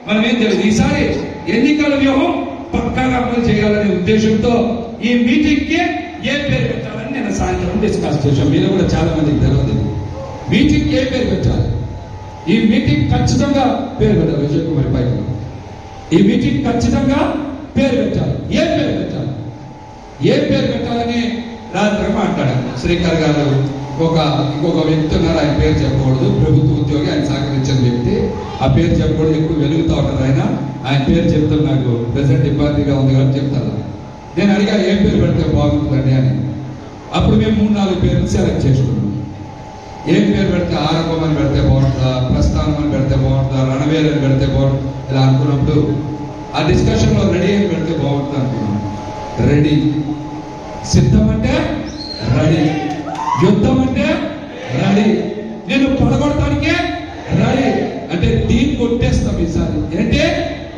మనం ఏం తెలియదు. ఈసారి ఎన్నికల వ్యూహం పక్కాగా అమలు చేయాలనే ఉద్దేశంతో ఈ మీటింగ్ కి ఏ పేరు పెట్టాలని నేను సాయంత్రం డిస్కస్ చేశాను. మీరు కూడా చాలా మందికి తెలియదు మీటింగ్ ఏ పేరు పెట్టాలి. ఈ మీటింగ్ ఖచ్చితంగా పేరు పెట్టాలి. విజయ్ కుమార్ పైకి ఈ మీటింగ్ ఖచ్చితంగా పేరు పెట్టాలి. ఏ పేరు పెట్టాలి, ఏ పేరు పెట్టాలని రాత్రి మాట్లాడారు. శ్రీకర్ గారు ఇంకొక వ్యక్తి ఉన్నారు, ఆయన పేరు చెప్పకూడదు, ప్రభుత్వ ఉద్యోగి, ఆయన సహకరించిన వ్యక్తి, ఆ పేరు చెప్పకూడదు, ఎక్కువ వెలుగుతూ ఉంటారు ఆయన పేరు చెప్తే నాకు ప్రెసెంట్ ఇబ్బందిగా ఉంది కాబట్టి చెప్తాను. నేను అడిగా ఏ పేరు పెడితే బాగుంటుందండి అని. అప్పుడు మేము 3-4 పేర్లు సెలెక్ట్ చేసుకున్నాం. ఏం పేరు పెడితే ఆరంభం అని పెడితే బాగుంటుందా, ప్రస్థానం అని పెడితే బాగుంటుందా, రణవేలు అని పెడితే బాగుంటుంది ఇలా అనుకున్నప్పుడు ఆ డిస్కషన్ లో రెడీ అని పెడితే బాగుంటుంది అనుకున్నాం. రెడీ, సిద్ధం అంటే రెడీ, యుద్ధం అంటే రెడీ, నేను పడగొడటానికే రెడీ. అంటే ఢీ కొట్టేస్తాం ఈసారి. ఏంటి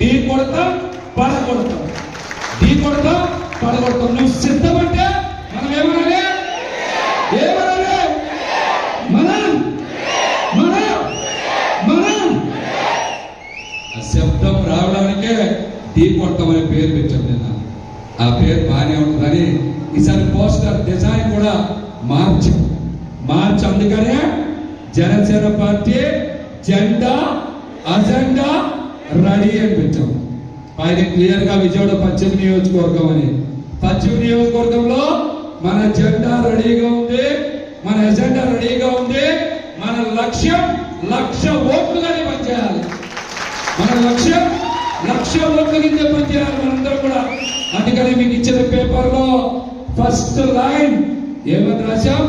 ఢీ కొడతాం, పడగొడతాం, ఢీ కొడతాం, పడగొడతాం. నువ్వు సిద్ధం అంటే మనం ఏమనాలి, ఏమనాలి, మనం మనం మనం ఆ శబ్దం రావడానికే ఢీ కొడతామనే పేరు పెట్టాం. నేను ఆ పేరు బాగానే ఉంటుందని ఈసారి పోస్టర్ డిజైన్ కూడా మార్చి అందుకనే జనసేన పార్టీ జెండా అజెండా రెడీ అని పెట్టాం. ఆయన క్లియర్ గా విజయవాడ పశ్చిమ నియోజకవర్గం అని, పశ్చిమ నియోజకవర్గంలో మన జెండా రెడీగా ఉంది, మన ఎజెండా రెడీగా ఉంది. మన లక్ష్యం 1,00,000 ఓట్లుగానే పనిచేయాలి. మన లక్ష్యం 1,00,000 ఓట్ల కింద పనిచేయాలి మనందరం కూడా. అందుకని మీకు ఇచ్చిన పేపర్ లో ఫస్ట్ లైన్ ఏమని రాశాం,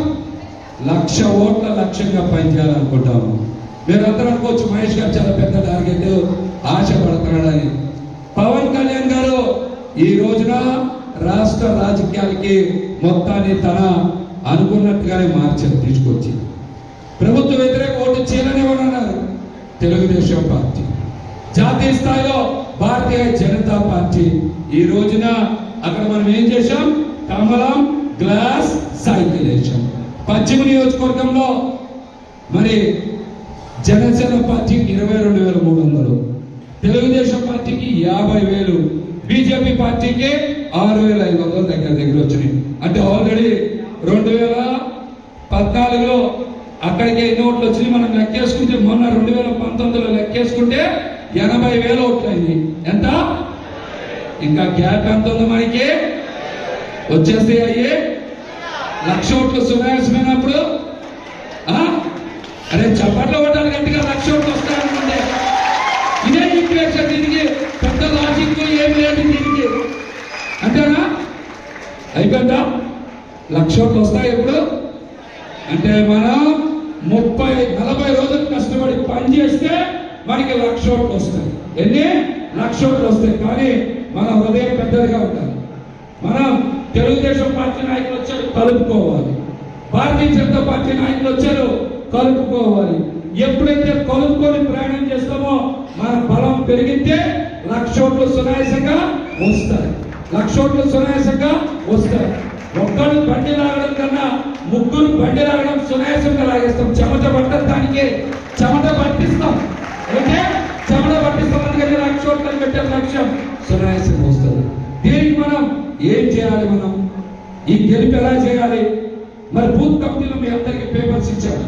1,00,000 ఓట్ల లక్ష్యంగా పనిచేయాలనుకుంటాము. మీరందరూ అనుకోవచ్చు మహేష్ గారు చాలా పెద్ద టార్గెట్ ఆశపడుతున్నాడని. పవన్ కళ్యాణ్ గారు ఈ రోజున రాష్ట్ర రాజకీయాలకి మొత్తాన్ని తన అనుకున్నట్టుగానే మార్చారు, తీసుకొచ్చి ప్రభుత్వ వ్యతిరేక ఓటు చేయాలని అన్నారు. తెలుగుదేశం పార్టీ, జాతీయ స్థాయిలో భారతీయ జనతా పార్టీ. ఈ రోజున అక్కడ మనం ఏం చేశాం, కమలం గ్లాస్ సైకిల్ వేసాం. పశ్చిమ నియోజకవర్గంలో మరి జనసేన పార్టీకి 22,300, తెలుగుదేశం పార్టీకి 50,000, బీజేపీ పార్టీకి 6,500 దగ్గర వచ్చినాయి. అంటే ఆల్రెడీ 2014లో అక్కడికి ఎన్ని ఓట్లు వచ్చినాయి మనం లెక్కేసుకుంటే, మొన్న 2019లో లెక్కేసుకుంటే 80,000 ఓట్లు అయింది. ఎంత? ఇంకా గ్యాప్ ఎంత ఉంది మనకి? వచ్చేస్తే అయ్యి 1,00,000 ఓట్లు సునాయాసమైనప్పుడు అరే చప్పట్లో కొట్టాలి గట్టిగా 1,00,000 ఓట్లు వస్తాయనుకుంటే ఇదే ఈక్వేషన్. దీనికి పెద్ద లాజిక్ ఏమి లేదు దీనికి, అంతేనా? అయిపోయిందా? 1,00,000 ఓట్లు వస్తాయి ఇప్పుడు అంటే మనం 30-40 రోజులు కష్టపడి పని చేస్తే మనకి 1,00,000 ఓట్లు వస్తాయి. ఎన్ని 1,00,000 ఓట్లు వస్తాయి. కానీ మన హృదయం పెద్దదిగా ఉండాలి. మనం తెలుగుదేశం పార్టీ నాయకులు వచ్చారు కలుపుకోవాలి, భారతీయ జనతా పార్టీ నాయకులు వచ్చారు కలుపుకోవాలి. ఎప్పుడైతే కలుపుకొని ప్రయాణం చేస్తామో మన బలం పెరిగితే 1,00,000 ఓట్లు సునాయాసంగా వస్తాయి. 1,00,000 ఓట్లు సునాయాసంగా వస్తాయి. ఒక్కడు బండి లాగడం కన్నా 3 బండి లాగడం సునాయాసంగా లాగేస్తాం. చెమట పట్టడానికి చెమట పట్టిస్తాం, అంటే చెమట పట్టిస్తాం. అందుకని 1,00,000 ఓట్లు పెట్టే లక్ష్యం సునాయాసంగా వస్తుంది. దీనికి మనం ఏం చేయాలి, మనం ఈ గెలుపు ఎలా చేయాలి? మరి బూత్ కమిటీలో మీ అందరికీ పేపర్స్ ఇచ్చారు.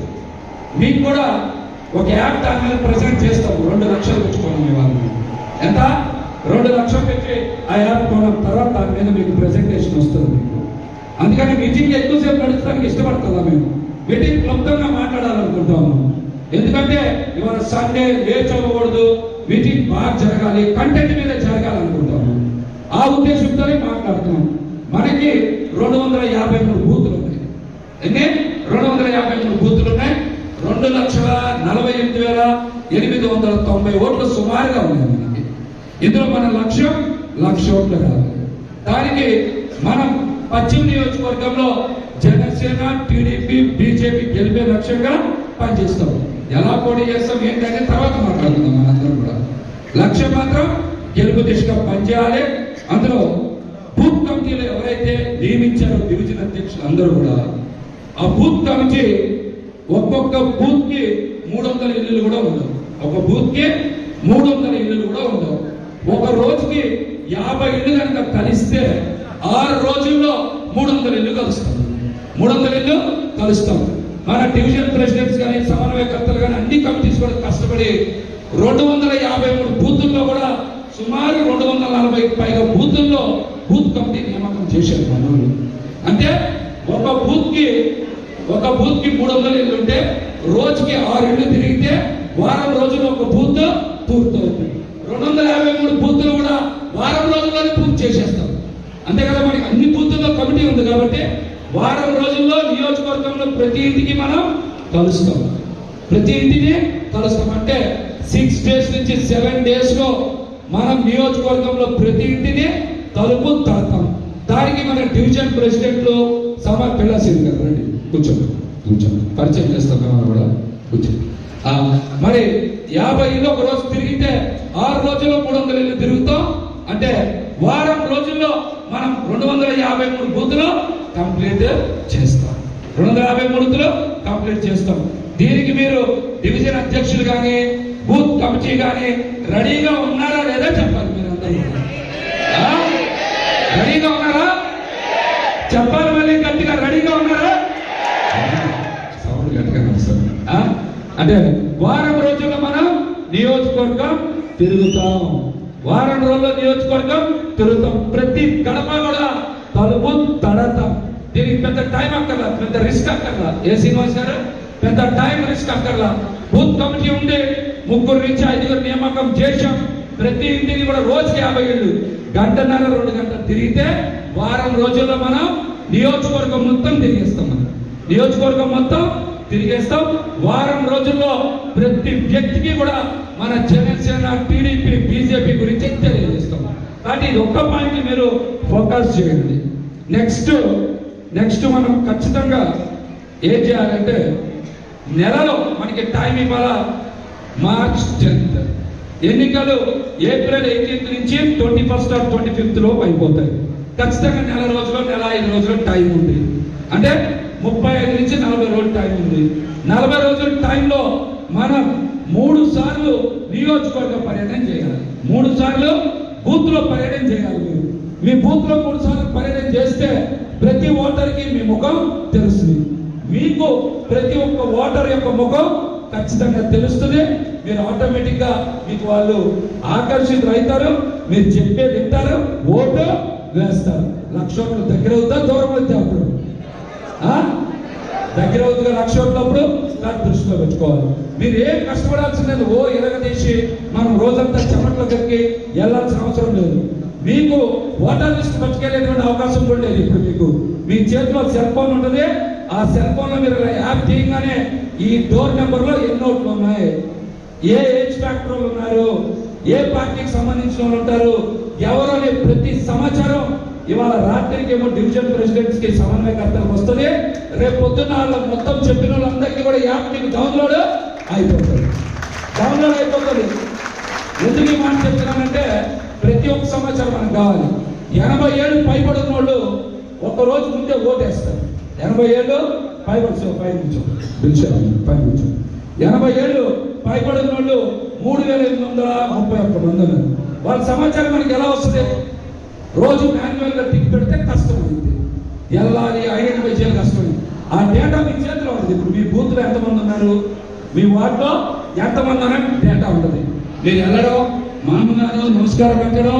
మీకు కూడా ఒక యాప్ దాని మీద ప్రజెంట్ చేస్తాము. 2,00,000 పెట్టుకోండి. మీ వాళ్ళు ఎంత? 2,00,000 పెట్టి ఆ యాప్ కొనం తర్వాత దాని మీద మీకు ప్రెజెంటేషన్ వస్తుంది మీకు. అందుకని మీటింగ్ ఎక్కువసేపు నడుచడానికి ఇష్టపడుతుందా? మేము మీటింగ్ క్లుప్తంగా మాట్లాడాలనుకుంటాము. ఎందుకంటే ఇవాళ సండే లేట్ అవ్వకూడదు, మీటింగ్ బాగా జరగాలి, కంటెంట్ మీద జరగాలనుకుంటాము. ఆ ఉద్దేశంతోనే మాట్లాడుతున్నాం. మనకి 253 బూతులు ఉన్నాయి. ఎన్ని? 253 బూతులు ఉన్నాయి. 2,48,890 ఓట్లు సుమారుగా ఉన్నాయి మనకి. ఇందులో మన లక్ష్యం 1,00,000 ఓట్లు రావాలి. దానికి మనం పశ్చిమ నియోజకవర్గంలో జనసేన, టీడీపీ, బీజేపీ గెలిపే లక్ష్యంగా పనిచేస్తాం. ఎలా పోటీ చేస్తాం ఏంటనే తర్వాత మాట్లాడుతున్నాం. మనందరం కూడా లక్ష్యం మాత్రం గెలుపు దిశగా పనిచేయాలి. అందులో బూత్ కమిటీలు ఎవరైతే నియమించారో డివిజన్ అధ్యక్షులు అందరూ కూడా ఆ బూత్ కమిటీ ఒక్కొక్క బూత్ కి 300 ఇల్లులు కూడా ఉండవు. ఒక బూత్ కి 300 ఇల్లులు కూడా ఒక రోజుకి 50 ఇళ్ళు కనుక కలిస్తే 6 రోజుల్లో 300 ఇళ్ళు కలుస్తాం. 300 ఇళ్ళు కలుస్తాం. మన డివిజన్ ప్రెసిడెంట్స్ కానీ సమన్వయకర్తలు కానీ అన్ని కమిటీస్ కూడా కష్టపడి 253 బూతుల్లో కూడా సుమారు 240 పైగా బూతుల్లో బూత్ కమిటీ నియామకం చేశారు మనోళ్ళు. అంటే ఒక బూత్ కి 300 ఇళ్ళు ఉంటే రోజుకి 6 ఇళ్ళు తిరిగితే వారం రోజులు ఒక బూత్ పూర్తవుతుంది. 253 బూతులు కూడా వారం రోజుల్లోనే పూర్తి చేసేస్తాం. అంతే కదా, మనకి అన్ని బూతుల్లో కమిటీ ఉంది కాబట్టి వారం రోజుల్లో నియోజకవర్గంలో ప్రతి ఇంటికి మనం కలుస్తాం. ప్రతి ఇంటిని కలుస్తాం అంటే 6 డేస్ నుంచి 7 డేస్ లో మనం నియోజకవర్గంలో ప్రతి ఇంటిని తలుపు తడతాం. దానికి మన డివిజన్ ప్రెసిడెంట్లు పిల్లసింది కదా, రండి కూర్చోండి పరిచయం చేస్తాం కూడా కూర్చోండి. మరి 50 ఇళ్ళు ఒక రోజు తిరిగితే 6 రోజుల్లో 300 ఇళ్ళు తిరుగుతాం. అంటే వారం రోజుల్లో మనం 253 బూతులు కంప్లీట్ చేస్తాం. 253 బూతులు కంప్లీట్ చేస్తాం. దీనికి మీరు డివిజన్ అధ్యక్షులు కానీ బూత్ కమిటీ కానీ రెడీగా ఉన్నారా లేదా చెప్పాలి. మీరు అందరూ రెడీగా ఉన్నారా చెప్పాలి. మళ్ళీ గట్టిగా రెడీగా ఉన్నారా? సౌండ్ గట్టిగా వస్తుంది. అంటే వారం రోజుల్లో మనం నియోజకవర్గం తిరుగుతాం. వారం రోజుల్లో నియోజకవర్గం తిరుగుతాం. ప్రతి గడప కూడా తలుపు తడతాం. దీనికి పెద్ద టైం అక్కర్లా, పెద్ద రిస్క్ అక్కర్లా. ఏ శ్రీనివాస్ గారు, పెద్ద టైం రిస్క్ అక్కర్లా. బూత్ కమిటీ ఉండి 3 నుంచి 5 నియామకం చేశాం. ప్రతి ఇంటికి కూడా రోజుకి 50 ఇళ్ళు 1.5 2 గంటలు తిరిగితే వారం రోజుల్లో మనం నియోజకవర్గం మొత్తం తిరిగేస్తాం. నియోజకవర్గం మొత్తం తిరిగేస్తాం. వారం రోజుల్లో ప్రతి వ్యక్తికి కూడా మన జనసేన, టీడీపీ, బీజేపీ గురించి తెలియజేస్తాం. కాబట్టి ఇది ఒక్క పాయింట్ మీరు ఫోకస్ చేయండి. నెక్స్ట్ మనం ఖచ్చితంగా ఏం చేయాలంటే నెలలో మనకి టైం ఇవ్వాలా. మార్చ్ 10th ఎన్నికలు ఏప్రిల్ 18th నుంచి 21st or 25th లోపు అయిపోతాయి. ఖచ్చితంగా నెల రోజులు 5 రోజులు టైం ఉంది. అంటే 35 నుంచి 40 రోజులు టైం ఉంది. 40 రోజుల టైంలో మనం 3 సార్లు నియోజకవర్గ పర్యటన చేయాలి. 3 సార్లు బూత్ లో పర్యటన చేయాలి. మీ బూత్ లో 3 సార్లు పర్యటన చేస్తే ప్రతి ఓటర్కి మీ ముఖం తెలుస్తుంది. మీకు ప్రతి ఒక్క ఓటర్ యొక్క ముఖం ఖచ్చితంగా తెలుస్తుంది. మీరు ఆటోమేటిక్ గా మీకు వాళ్ళు ఆకర్షితులు అవుతారు. మీరు చెప్పేది వింటారు, ఓటు వేస్తారు. 1,00,000 ఓట్లు దగ్గర అవుతా, దూరం అవుతా. అప్పుడు దగ్గర అవుతుంది 1,00,000 ఓట్లు. అప్పుడు దాన్ని దృష్టిలో పెట్టుకోవాలి. మీరు ఏం కష్టపడాల్సింది ఇరగదీసి మనం రోజంతా చెమట్లో కక్కి వెళ్ళాల్సిన అవసరం లేదు. మీకు ఓటర్ లిస్ట్ పట్టుకెళ్ళేటువంటి అవకాశం కూడా లేదు. ఇప్పుడు మీకు మీ చేతిలో సెల్ ఫోన్ ఉంటుంది. ఆ సెల్ ఫోన్ లో మీరు యాప్ చేయగానే ఈ డోర్ నెంబర్ లో ఎన్ని ఓట్లు ఉన్నాయి, ఏ ఏజ్ ఫ్యాక్టర్ ఉన్నారు, ఏ పార్టీకి సంబంధించిన వాళ్ళు ఉంటారు, ఎవరు అనే ప్రతి సమాచారం ఇవాళ రాత్రికి ఏమో డివిజన్ ప్రెసిడెంట్స్ కి సమన్వయకర్తలకు వస్తుంది. రేపు పొద్దున్న వాళ్ళు మొత్తం చెప్పిన వాళ్ళందరికీ కూడా యాప్ మీకు డౌన్లోడ్ అయిపోతుంది. ఎందుకు ఈ మాట చెప్తున్నానంటే ప్రతి ఒక్క సమాచారం మనకు కావాలి. 80 ఏళ్ళు పైబడిన వాళ్ళు ఒక రోజు ముందే ఓటేస్తారు. 80 ఏళ్ళు పైబడి 80 ఏళ్ళు పైబడిన వాళ్ళు 3,831 మంది ఉన్నారు. వాళ్ళ సమాచారం మనకి ఎలా వస్తుంది? రోజు మాన్యువల్ గా టిక్ పెడితే కష్టం అయింది, వెళ్ళాలి, ఐడెంటిఫై చేయాలి, కష్టం. ఆ డేటా మీ చేతిలో ఉంటుంది. ఇప్పుడు మీ బూత్ లో ఎంతమంది ఉన్నారు, మీ వార్డులో ఎంతమంది ఉన్నారు డేటా ఉంటుంది. మీరు వెళ్ళడం, మామగారు నమస్కారం పెట్టడం,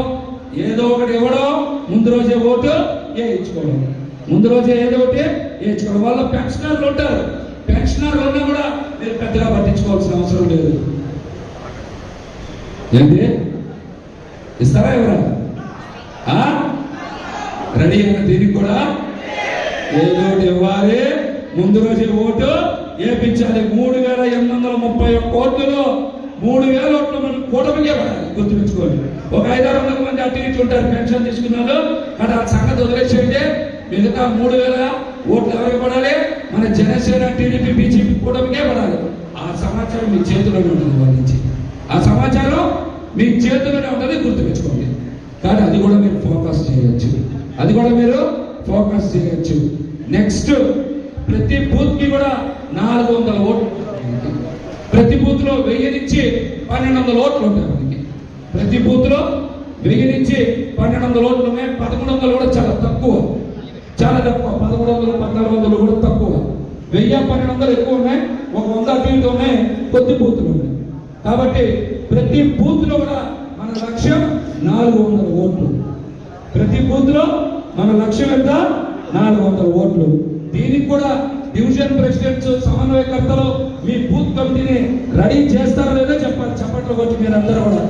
ఏదో ఒకటి ఇవ్వడం, ముందు రోజే ఓటు వేయించుకోవడం, వాళ్ళ పెన్షనర్లు ఉంటారు. పెన్షనర్లు ఉన్నా కూడా మీరు పెద్దగా పట్టించుకోవాల్సిన అవసరం లేదు. ఏంటి ఇస్తారా ఎవరా? రెడీ అయిన దీనికి కూడా ఏదో ఇవ్వాలి, ముందు రోజే ఓటు వేయించాలి. 3,831 ఓట్లలో 3,000 ఓట్లు మనం కూటమికే పడాలి. గుర్తుపెట్టుకోండి. ఒక 500-600 మంది అటు ఇటు ఉంటారు పెన్షన్ తీసుకున్నారు. కానీ ఆ సంగతి వదిలేసేయండి. మిగతా 3,000 ఓట్లు ఎవరికి పడాలి? మన జనసేన, టీడీపీ, బీజేపీ కూటమికే పడాలి. ఆ సమాచారం మీ చేతిలోనే ఉంటుంది. వాళ్ళ నుంచి ఆ సమాచారం మీ చేతిలోనే ఉంటుంది. గుర్తుపెట్టుకోండి. కానీ అది కూడా మీరు ఫోకస్ చేయొచ్చు. నెక్స్ట్ ప్రతి బూత్ కి కూడా 400 ఓట్లు. ప్రతి బూత్ లో 1000 నుంచి 1,200 ఓట్లు ఉంటాయి మనకి. ప్రతి బూత్ లో 1000 నుంచి 1200 ఓట్లు ఉన్నాయి. 1100 కూడా చాలా తక్కువ, చాలా తక్కువ. 1300 1400 కూడా తక్కువ. 1000 1200 ఎక్కువ ఉన్నాయి. ఒక 100 అటు ఇటు ఉన్నాయి, కొద్ది బూతులు ఉన్నాయి. కాబట్టి ప్రతి బూత్ లో కూడా మన లక్ష్యం 400 ఓట్లు. ప్రతి బూత్ లో మన లక్ష్యం ఎంత? 400 ఓట్లు. దీనికి కూడా డివిజన్ ప్రెసిడెంట్స్, సమన్వయకర్తలు మీ బూత్ కమిటీని రెడీ చేస్తారో లేదో చెప్పాలి. చప్పట్లు కొట్టి మీరందరూ కూడా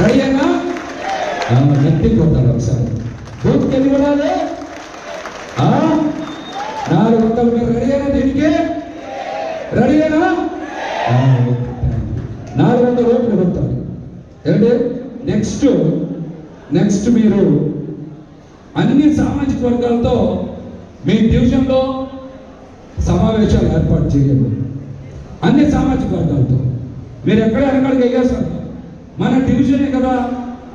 రెడీ అయినా గట్టి కొట్టాలి. ఒకసారి బూత్కి ఎన్ని కొడాలి? 400. మీరు రెడీ అయినా? దీనికి రెడీ అయినా? 400 ఓట్లు కొట్టాలి. ఏంటి నెక్స్ట్ మీరు అన్ని సామాజిక వర్గాలతో మీ డివిజన్లో సమావేశాలు ఏర్పాటు చేయండి. అన్ని సామాజిక వర్గాలతో మీరు ఎక్కడ వెనకాడికి వెయ్యేస్తారు. మన డివిజనే కదా,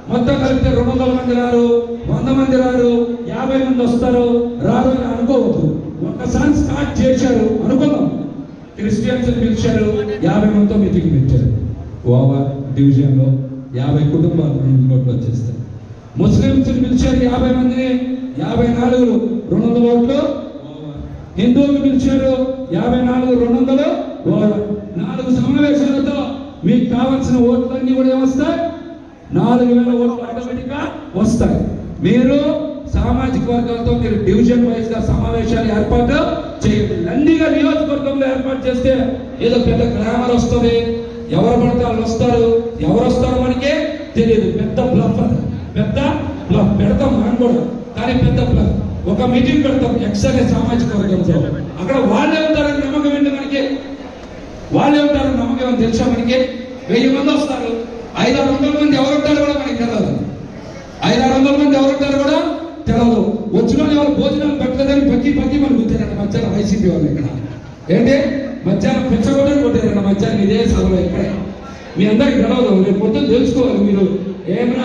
మొత్తం కలిపితే 200 మంది రారు, 100 మంది రారు, 50 మంది వస్తారు రారు అని అనుకోవద్దు. ఒక్కసారి స్టార్ట్ చేశారు అనుకుందాం. క్రిస్టియన్స్ పిలిచారు, 50 మందితో మీటింగ్ పెట్టారు. ఓవర్ డివిజన్లో 50 కుటుంబాలు ఓట్లు వచ్చేస్తాయి. ముస్లింస్ పిలిచారు 50 మందిని, 54 200 ఓట్లు. హిందువులు పిలిచారు 54 200 ఓవర్. 4 సమావేశాలతో మీకు కావాల్సిన ఓట్లన్నీ కూడా ఏమొస్తాయి? 4000 ఓట్లు ఆటోమేటిక్ గా వస్తాయి. మీరు సామాజిక వర్గాలతో మీరు డివిజన్ వైజ్ గా సమావేశాలు ఏర్పాటు చేయండి. నందిగా నియోజకవర్గంలో ఏర్పాటు చేస్తే ఏదో పెద్ద గ్రామర్ వస్తుంది, ఎవరు పడితే వాళ్ళు వస్తారు. ఎవరు వస్తారో మనకే తెలియదు. పెద్ద బ్లఫ్ పెడతాం మనం కూడా, కానీ పెద్ద బ్లఫ్. ఒక మీటింగ్ పెడతాం ఎక్సరే సామాజిక వర్గంతో, అక్కడ వాళ్ళే ఉంటారని నమ్మకం ఏంటి మనకి? వాళ్ళే ఉంటారని నమ్మకం అని తెలుసా మనకి? 1000 మంది వస్తారు, 500-600 మంది ఎవరుంటారో కూడా మనకి తెలియదు. 500-600 మంది ఎవరుంటారో కూడా తెలియదు. వచ్చిన వాళ్ళు భోజనాలు పెట్టలేదని పక్కి మనం గుర్తారంట మధ్యాహ్నం. వైసీపీ వాళ్ళు ఇక్కడ ఏంటి మధ్యాహ్నం పెంచకూడదని కొట్టారంట మధ్యాహ్నం ఇదే సభలో. ఇక్కడే మీ అందరికి తెలవదు. రేపు పొద్దున్న తెలుసుకోవాలి మీరు. ఏమైనా